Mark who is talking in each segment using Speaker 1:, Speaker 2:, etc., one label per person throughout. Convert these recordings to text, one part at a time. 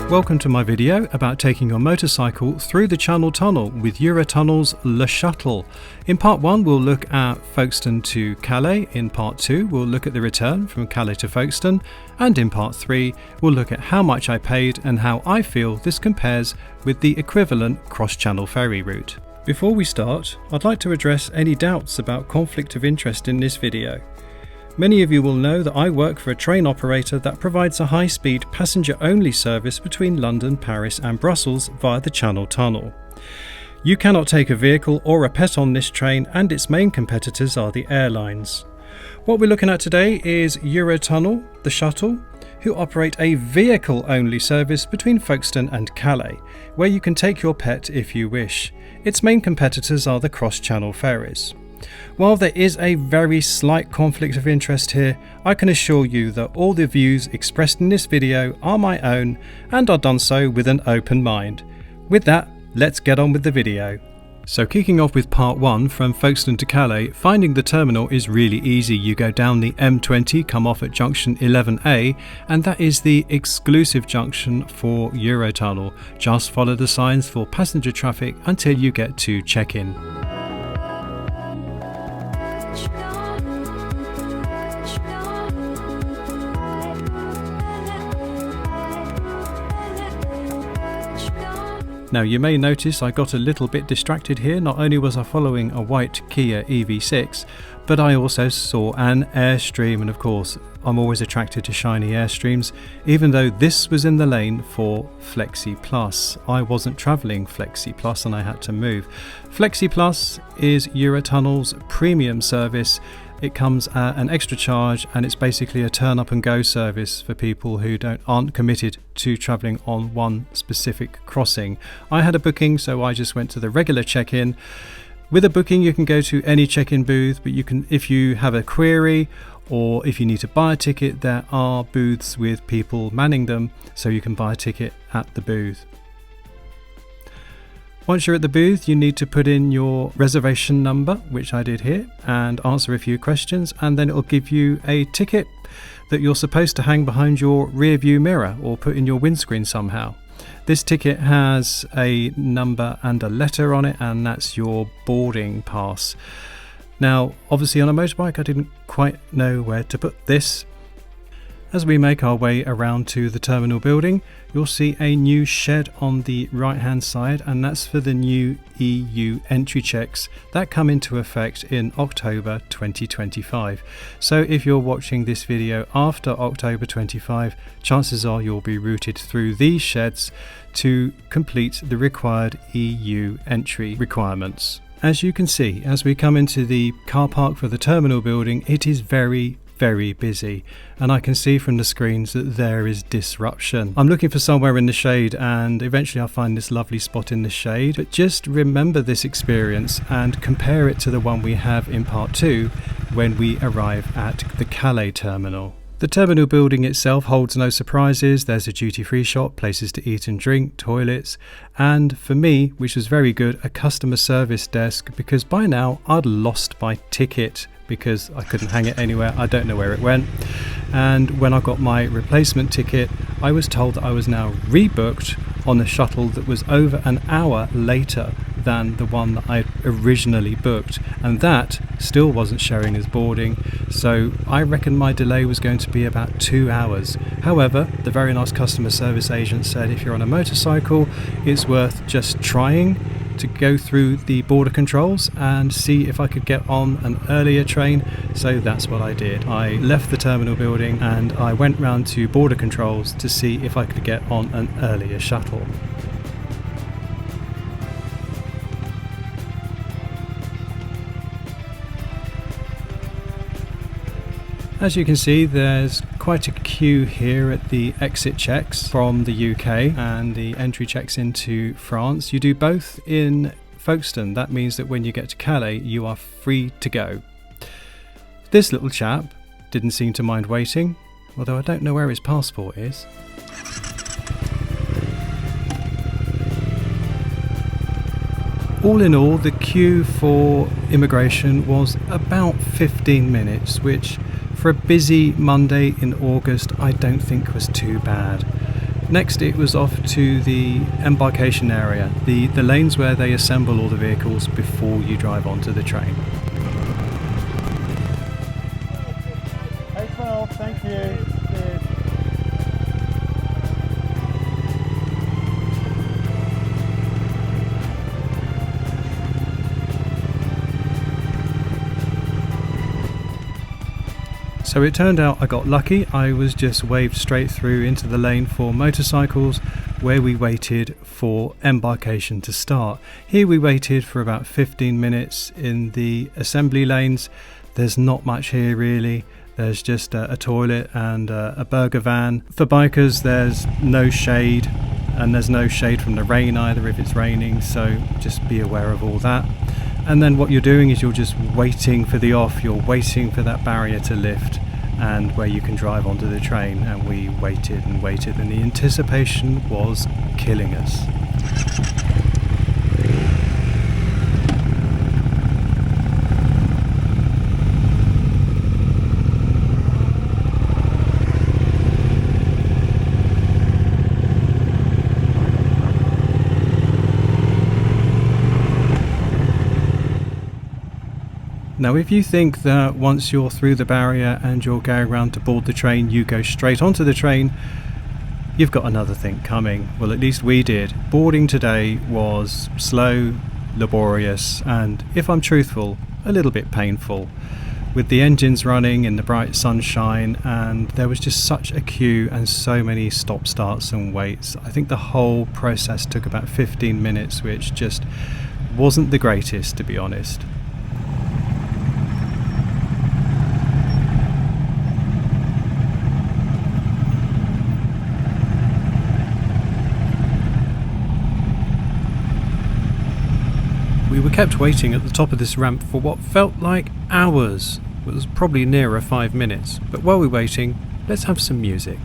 Speaker 1: Welcome to my video about taking your motorcycle through the Channel Tunnel with Eurotunnel's Le Shuttle. In part 1 we'll look at Folkestone to Calais, in part 2 we'll look at the return from Calais to Folkestone, and in part 3 we'll look at how much I paid and how I feel this compares with the equivalent cross-channel ferry route. Before we start, I'd like to address any doubts about conflict of interest in this video. Many of you will know that I work for a train operator that provides a high-speed passenger-only service between London, Paris and Brussels via the Channel Tunnel. You cannot take a vehicle or a pet on this train, and its main competitors are the airlines. What we're looking at today is Eurotunnel Le Shuttle, who operate a vehicle-only service between Folkestone and Calais, where you can take your pet if you wish. Its main competitors are the cross-channel ferries. While there is a very slight conflict of interest here, I can assure you that all the views expressed in this video are my own and are done so with an open mind. With that, let's get on with the video. So kicking off with part 1 from Folkestone to Calais, finding the terminal is really easy. You go down the M20, come off at junction 11A, and that is the exclusive junction for Eurotunnel. Just follow the signs for passenger traffic until you get to check-in. Now you may notice I got a little bit distracted here. Not only was I following a white Kia EV6, but I also saw an Airstream, and of course I'm always attracted to shiny Airstreams, even though this was in the lane for Flexi Plus. I wasn't travelling Flexi Plus and I had to move. Flexi Plus is Eurotunnel's premium service. It comes at an extra charge, and it's basically a turn up and go service for people who aren't committed to travelling on one specific crossing. I had a booking, so I just went to the regular check-in. With a booking you can go to any check-in booth, but you can, if you have a query or if you need to buy a ticket, there are booths with people manning them, so you can buy a ticket at the booth. Once you're at the booth, you need to put in your reservation number, which I did here, and answer a few questions, and then it will give you a ticket that you're supposed to hang behind your rear view mirror or put in your windscreen somehow. This ticket has a number and a letter on it, and that's your boarding pass. Now, obviously on a motorbike I didn't quite know where to put this. As we make our way around to the terminal building, you'll see a new shed on the right hand side, and that's for the new EU entry checks that come into effect in October 2025. So if you're watching this video after October 25, chances are you'll be routed through these sheds to complete the required EU entry requirements. As you can see, as we come into the car park for the terminal building, it is very busy, and I can see from the screens that there is disruption. I'm looking for somewhere in the shade, and eventually I'll find this lovely spot in the shade, but just remember this experience and compare it to the one we have in part 2 when we arrive at the Calais terminal. The terminal building itself holds no surprises. There's a duty-free shop, places to eat and drink, toilets, and for me, which was very good, a customer service desk, because by now I'd lost my ticket because I couldn't hang it anywhere. I don't know where it went. And when I got my replacement ticket, I was told that I was now rebooked on a shuttle that was over an hour later than the one that I originally booked, and that still wasn't showing as boarding, so I reckon my delay was going to be about 2 hours. However, the very nice customer service agent said if you're on a motorcycle, it's worth just trying to go through the border controls and see if I could get on an earlier train, so that's what I did. I left the terminal building and I went round to border controls to see if I could get on an earlier shuttle. As you can see, there's quite a queue here at the exit checks from the UK and the entry checks into France. You do both in Folkestone. That means that when you get to Calais, you are free to go. This little chap didn't seem to mind waiting, although I don't know where his passport is. All in all, the queue for immigration was about 15 minutes, which for a busy Monday in August I don't think was too bad. Next it was off to the embarkation area, the lanes where they assemble all the vehicles before you drive onto the train.
Speaker 2: Hey, 12, thank you. Cheers.
Speaker 1: So it turned out I got lucky. I was just waved straight through into the lane for motorcycles, where we waited for embarkation to start. Here we waited for about 15 minutes in the assembly lanes. There's not much here really. There's just a toilet and a burger van. For bikers there's no shade, and there's no shade from the rain either if it's raining, so just be aware of all that. And then what you're doing is you're just waiting for the off, you're waiting for that barrier to lift and where you can drive onto the train. And we waited and waited, and the anticipation was killing us. Now if you think that once you're through the barrier and you're going around to board the train, you go straight onto the train, you've got another thing coming. Well, at least we did. Boarding today was slow, laborious, and if I'm truthful, a little bit painful. With the engines running in the bright sunshine, and there was just such a queue and so many stop starts and waits. I think the whole process took about 15 minutes, which just wasn't the greatest, to be honest. We were kept waiting at the top of this ramp for what felt like hours. It was probably nearer 5 minutes, but while we're waiting, let's have some music.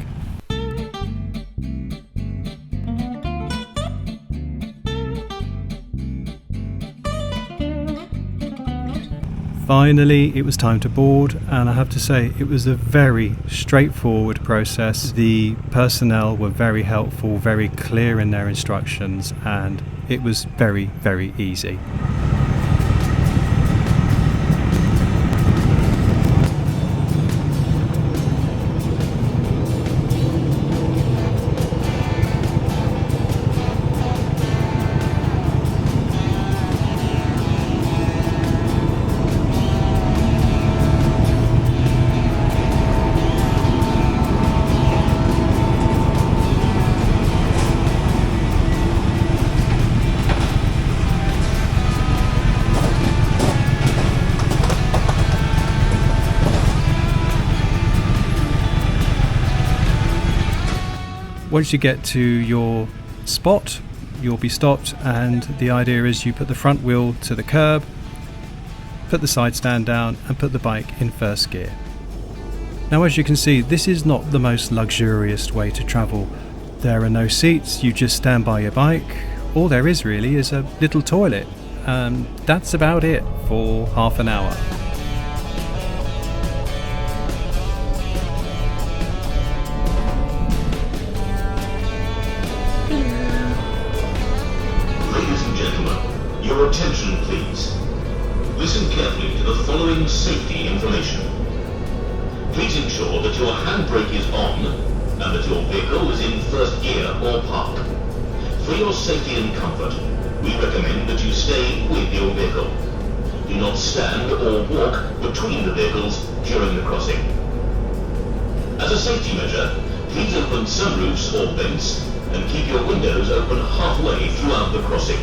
Speaker 1: Finally, it was time to board, and I have to say it was a very straightforward process. The personnel were very helpful, very clear in their instructions, and it was very, very easy. Once you get to your spot, you'll be stopped, and the idea is you put the front wheel to the curb, put the side stand down and put the bike in first gear. Now as you can see, this is not the most luxurious way to travel. There are no seats, you just stand by your bike. All there is really is a little toilet. That's about it for half an hour.
Speaker 3: Your attention, please. Listen carefully to the following safety information. Please ensure that your handbrake is on and that your vehicle is in first gear or park. For your safety and comfort, we recommend that you stay with your vehicle. Do not stand or walk between the vehicles during the crossing. As a safety measure, please open sunroofs or vents and keep your windows open halfway throughout the crossing.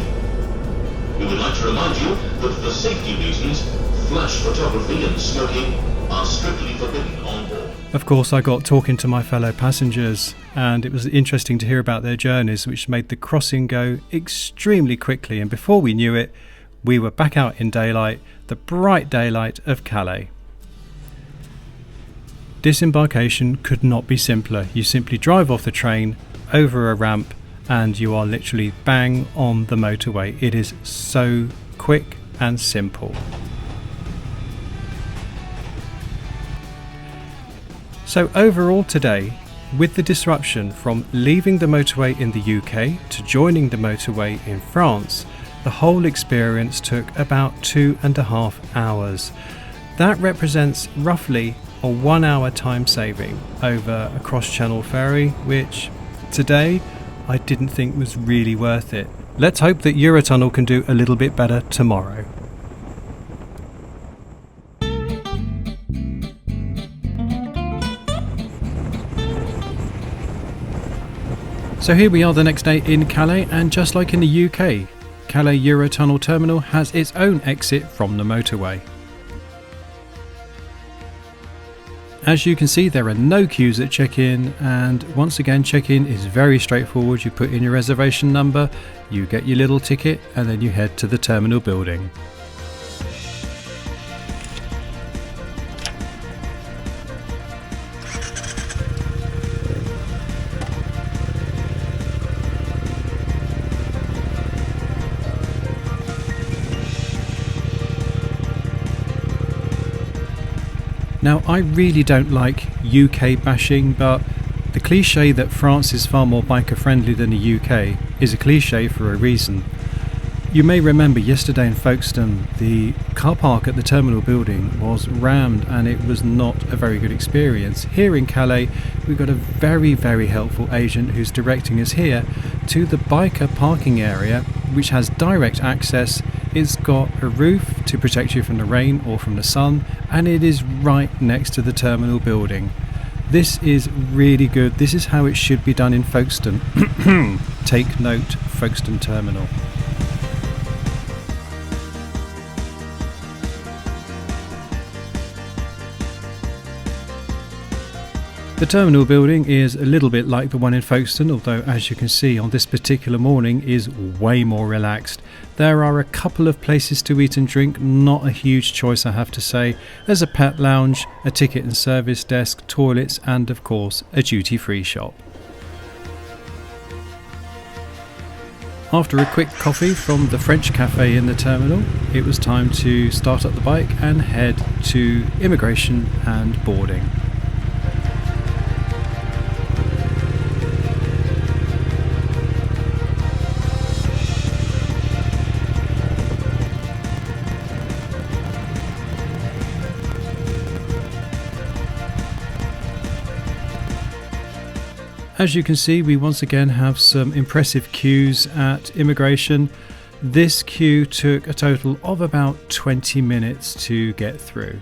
Speaker 3: We would like to remind you that for safety reasons, flash photography and smoking are strictly forbidden on board.
Speaker 1: Of course, I got talking to my fellow passengers, and it was interesting to hear about their journeys, which made the crossing go extremely quickly. And before we knew it, we were back out in daylight, the bright daylight of Calais. Disembarkation could not be simpler. You simply drive off the train, over a ramp, and you are literally bang on the motorway. It is so quick and simple. So overall today, With the disruption from leaving the motorway in the UK to joining the motorway in France, the whole experience took about 2.5 hours. That represents roughly a 1 hour time saving over a cross-channel ferry, which today I didn't think was really worth it. Let's hope that Eurotunnel can do a little bit better tomorrow. So here we are the next day in Calais, and just like in the UK, Calais Eurotunnel Terminal has its own exit from the motorway. As you can see, there are no queues at check-in, and once again check-in is very straightforward. You put in your reservation number, you get your little ticket, and then you head to the terminal building. Now, I really don't like UK bashing, but the cliche that France is far more biker friendly than the UK is a cliche for a reason. You may remember yesterday in Folkestone, the car park at the terminal building was rammed and it was not a very good experience. Here in Calais, we've got a very, very helpful agent who's directing us here to the biker parking area, which has direct access. It's got a roof to protect you from the rain or from the sun, and it is right next to the terminal building. This is really good. This is how it should be done in Folkestone. Take note, Folkestone Terminal. The terminal building is a little bit like the one in Folkestone, although as you can see on this particular morning is way more relaxed. There are a couple of places to eat and drink, not a huge choice I have to say. There's a pet lounge, a ticket and service desk, toilets, and of course a duty-free shop. After a quick coffee from the French cafe in the terminal, it was time to start up the bike and head to immigration and boarding. As you can see, we once again have some impressive queues at immigration. This queue took a total of about 20 minutes to get through.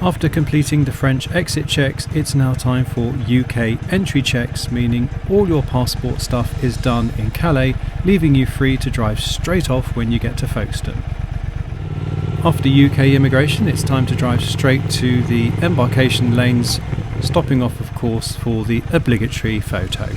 Speaker 1: After completing the French exit checks, it's now time for UK entry checks, meaning all your passport stuff is done in Calais, leaving you free to drive straight off when you get to Folkestone. After UK immigration, it's time to drive straight to the embarkation lanes, stopping off of course for the obligatory photo.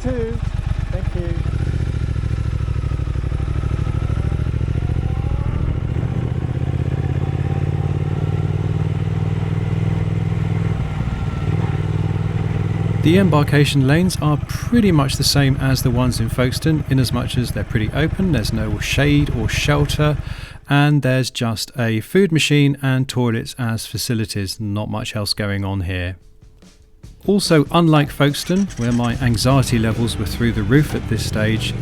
Speaker 2: Two. Thank you.
Speaker 1: The embarkation lanes are pretty much the same as the ones in Folkestone, in as much as they're pretty open, there's no shade or shelter, and there's just a food machine and toilets as facilities, not much else going on here. Also, unlike Folkestone, where my anxiety levels were through the roof at this stage,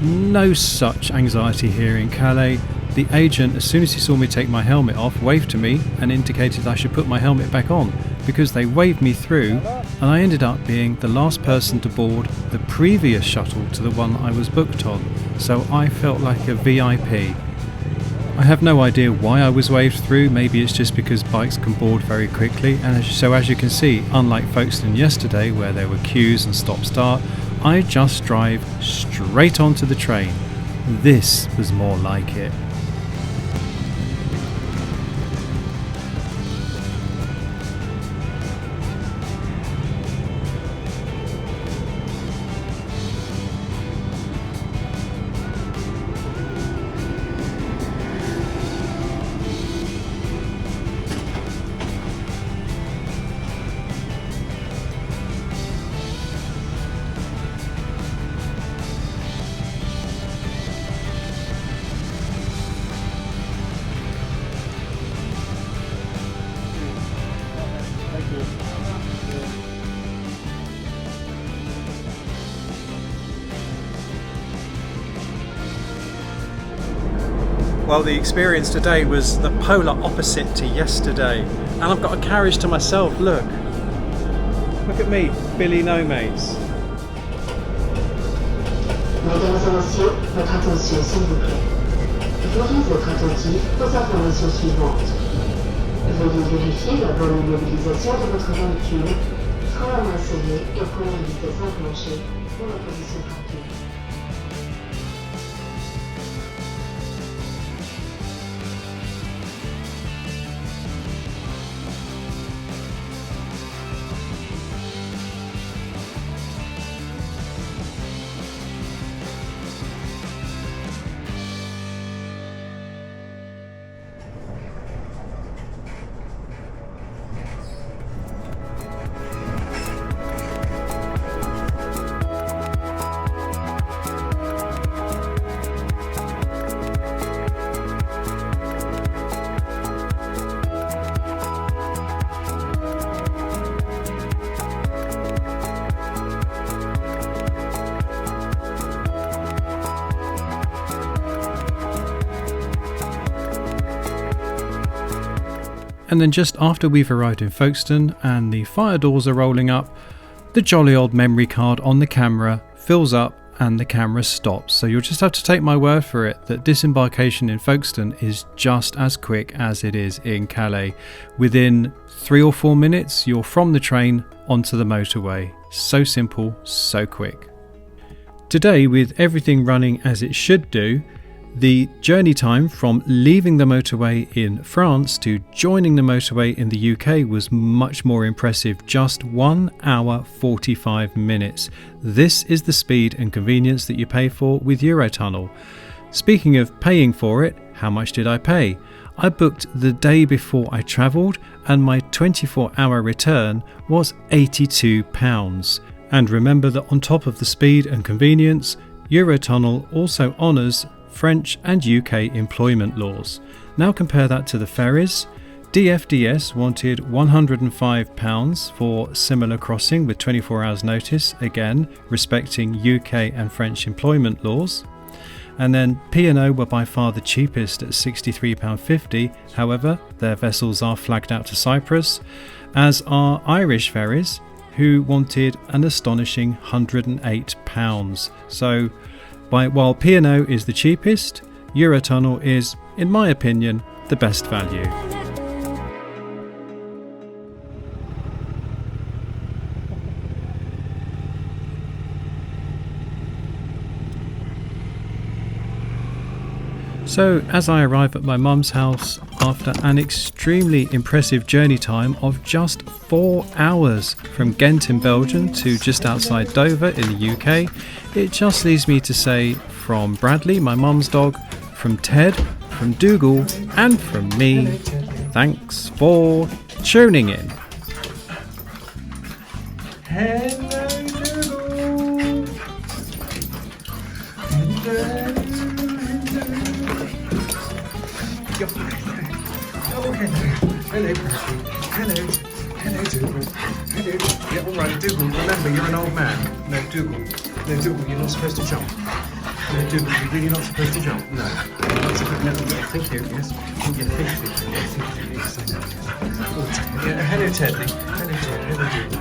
Speaker 1: no such anxiety here in Calais. The agent, as soon as he saw me take my helmet off, waved to me and indicated I should put my helmet back on, because they waved me through and I ended up being the last person to board the previous shuttle to the one I was booked on, so I felt like a VIP. I have no idea why I was waved through. Maybe it's just because bikes can board very quickly, and so as you can see, unlike Folkestone yesterday where there were queues and stop-start, I just drive straight onto the train. This was more like it. Well, the experience today was the polar opposite to yesterday, and I've got a carriage to myself. Look at me, Billy No Mates.
Speaker 4: Mesdames et messieurs, votre attention s'il vous plaît. Veuillez être attentif aux informations suivantes. Veuillez vérifier la bonne immobilisation de votre véhicule, frein à main serré et point de vitesse enclenché pour la position rapide.
Speaker 1: And then just after we've arrived in Folkestone and the fire doors are rolling up, the jolly old memory card on the camera fills up and the camera stops. So you'll just have to take my word for it that disembarkation in Folkestone is just as quick as it is in Calais. Within 3 or 4 minutes, you're from the train onto the motorway. So simple, so quick. Today, with everything running as it should do, the journey time from leaving the motorway in France to joining the motorway in the UK was much more impressive, just 1 hour 45 minutes. This is the speed and convenience that you pay for with Eurotunnel. Speaking of paying for it, how much did I pay? I booked the day before I travelled and my 24-hour return was £82. And remember that on top of the speed and convenience, Eurotunnel also honours French and UK employment laws. Now compare that to the ferries. DFDS wanted £105 for similar crossing with 24 hours notice, again respecting UK and French employment laws. And then P&O were by far the cheapest at £63.50, however their vessels are flagged out to Cyprus, as are Irish ferries who wanted an astonishing £108. So while P&O is the cheapest, Eurotunnel is, in my opinion, the best value. So as I arrive at my mum's house after an extremely impressive journey time of just 4 hours from Ghent in Belgium to just outside Dover in the UK, it just leaves me to say from Bradley, my mum's dog, from Ted, from Dougal and from me, thanks for tuning in.
Speaker 2: Hello, Dougal. Oh, hello, Bradley. Hello, Dougal. Hello. Yeah, all right, Dougal. Remember, you're an old man. No, Dougal, you're not supposed to jump. No, Dougal, you're really not supposed to jump. No, you're not supposed to. No, thank you. Yes. Thank you. Yes. Oh, yeah, hello, Teddy. Hello, Ted. Hello, Dougal.